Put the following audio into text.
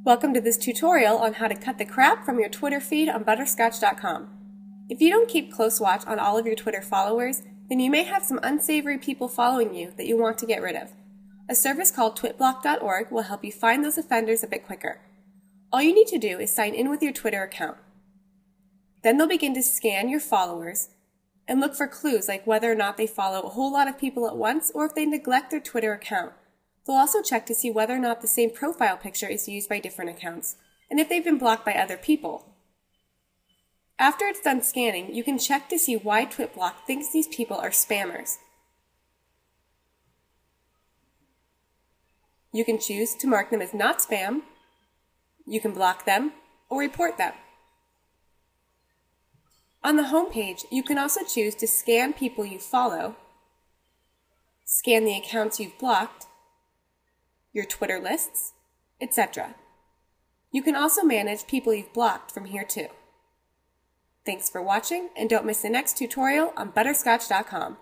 Welcome to this tutorial on how to cut the crap from your Twitter feed on Butterscotch.com. If you don't keep close watch on all of your Twitter followers, then you may have some unsavory people following you that you want to get rid of. A service called twitblock.org will help you find those offenders a bit quicker. All you need to do is sign in with your Twitter account. Then they'll begin to scan your followers and look for clues like whether or not they follow a whole lot of people at once or if they neglect their Twitter account. They'll also check to see whether or not the same profile picture is used by different accounts, and if they've been blocked by other people. After it's done scanning, you can check to see why TwitBlock thinks these people are spammers. You can choose to mark them as not spam, you can block them, or report them. On the home page, you can also choose to scan people you follow, scan the accounts you've blocked, your Twitter lists, etc. You can also manage people you've blocked from here too. Thanks for watching, and don't miss the next tutorial on Butterscotch.com.